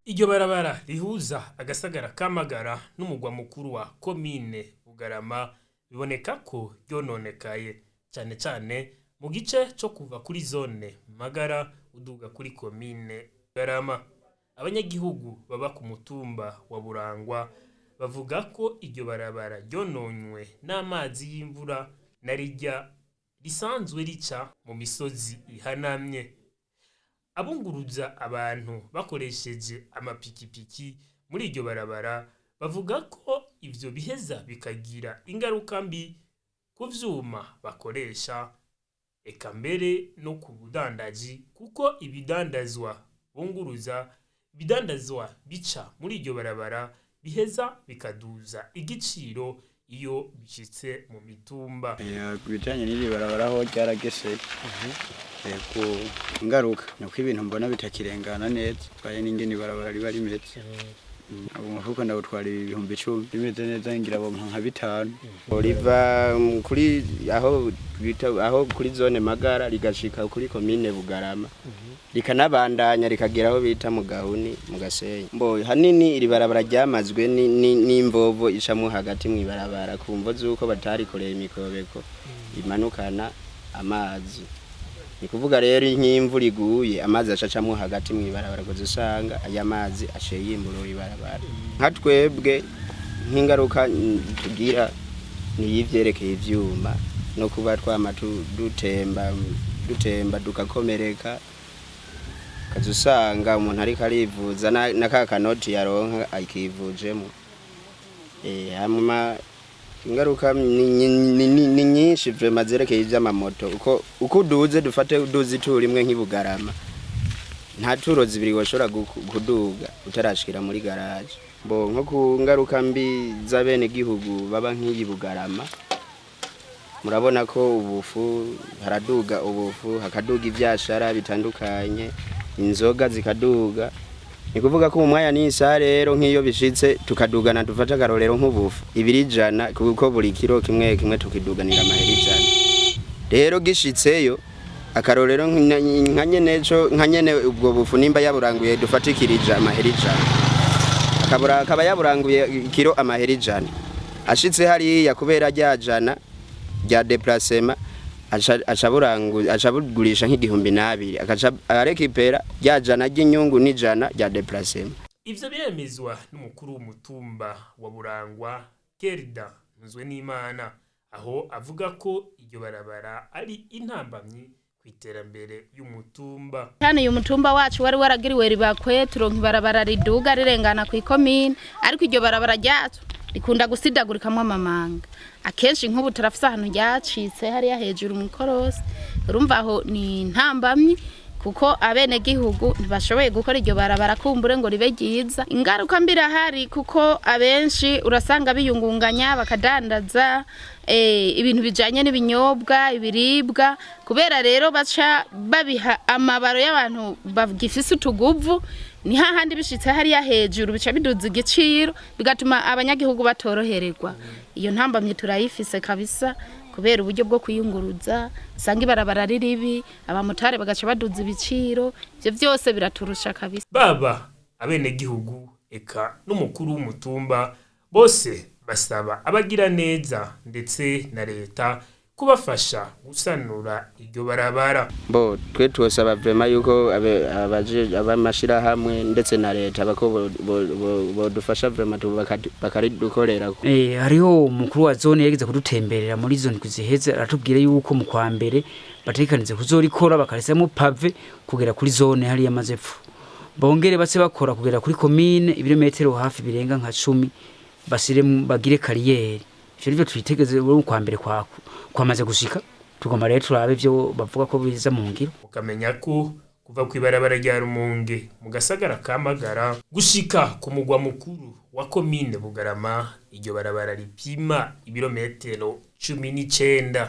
Iryo barabara rihuza agasagara kamagara n'umugwa mukuru wa komine Bugarama biboneka ko ryononekaye cyane cyane mu gice cyo kuva kuri zone Magara uduga kuri komine Bugarama. Abanyagihugu baba ku mutumba wa Burangwa bavuga ko iryo barabara ryononywe n'amazi y'imvura narijya risanzwe rica mu misozi ihanamye. Abunguruza abantu bakoresheje amapikipiki muri iryo barabara bavuga ko ivyo biheza bikagira ingaruka mbi ku vyuma bakoresha eka mbere no ku budandaji kuko ibidandazwa bica muri iryo barabara biheza bikaduza igiciro iyo bishitse mu mitumba. Bijanye n'iri barabara ho ryaragese ku ngaruka nuko ibintu mbona bitakirengana neza twaye n'ingene barabara riba rimeze. Umufuko ndawutwara 10,000 rimeze neza ngira bo nka 5 riva kuri aho kuri zone Magara rigashika kuri komine Bugarama rikanabandanya rikagera aho bita mu Gahuni mu Gasenyi. Mbo hanini iri barabara ryamazwe n'imvovo icamwe hagati mu barabara kumvo zuko batarikoreye imikobeko imanukana amazi. Ni kuvuga rero nk'imvura iguye amazi acacamwe hagati mu barabara ko zisanga aya mazi aciye yimbura ibarabara. Nka twebwe nk'ingaruka tugira ni yivyerekeye ivyuma no kuba twama dutemba dukakomereka kazusanga umuntu ariko arivuza na kakanoti yaronka akivujemo. Hanyuma ingaruka ni nyinshi vrema zerekeye ivy'amamoto uko duze dufate uduzi turi imwe nk'Ibugarama nta turo zibiri washobora kuduga utarashikira muri garage. Mbo nko ku ngaruka mbi z'abene gihugu baba nk'Ibugarama murabona ko ubufu haraduga ubufu hakaduga ivyashara bitandukanye inzoga zikaduga. Ni kuvuga ko mu mwanya n'isa rero nk'iyo bishitse tukadugana dufata karorero nk'ubufu 200 kuko buri kilo kimwe tukiduganira amahera 100. Rero gishitseyo akarorero nkanyene ubwo bufu nimba yaburanguye dufatikirije amahera 100 akaba yaburanguye kilo amahera 100 ashitse hari yakubera ryajana rya déplacement acabugurisha nk'igihumbi akaca arekipera ryajana ry'inyungu n'ijana rya déplacement. Ivyo biremezwa n'umukuru w'umutumba wa Burangwa Kerida Nzwenimana aho avuga ko iryo barabara ari intambamyi kwiterambere y'umutumba. Cyane uyu mutumba wacu wari waragiriwe ribakwe turonka ibarabara riduga rirengana ku ikomine ariko iryo barabara ryacu rikunda gusidagurikamwe amamanga. Akenshi nk'ubu turafise ahantu ryacitse hariya hejuru mu korosi urumva aho ni ntambamyi kuko abene gihugu ntibashoboye gukora iryo barabara kumbure ngo ribe ryiza. Ingaruka mbira hari kuko abenshi urasanga biyungunganya bakadandaza ibintu bijanye n'ibinyobwa ibiribwa kubera rero baca babiha amabaro y'abantu bagifise utuguvu ni hahandi bishitse hariya hejuru bica biduza igiciro bigatuma abanyagihugu batorohererwa. Iyo ntambamye turayifise kabisa kubera uburyo bwo kuyunguruza sanga ibarabara riribi abamotare bagaca baduza ibiciro ivyo byose biraturusha kabisa. Baba abene gihugu eka n'umukuru w'umutumba bose basaba abagira neza ndetse na leta kubafasha gusanura iryo barabara. Bo twe twosaba vrema yuko abamashira hamwe ndetse na leta bako bodufasha vrema bakaridukorera. Hariho umukuru wa zone yagize kudutemberera muri zone kuziheze aratubwira yuko mu kwa mbere batekanize kuzorikora bakaresemo pave kugera kuri zone hari yamazepfu bongere batse bakora kugera kuri komine ibirometero hafi birenga nka 10 basire bagire kariyeri. Ivyo rivyo twitegeze mu kwa mbere kwamaze gushika tugomba rero turabe ivyo bavuga ko biza mu ngiro. Ukamenya ko kuva kwibarabara rya Rumonge mu gasagara kamagara gushika ku mugwa mukuru wa komine Bugarama iryo barabara ripima ibirometero 19.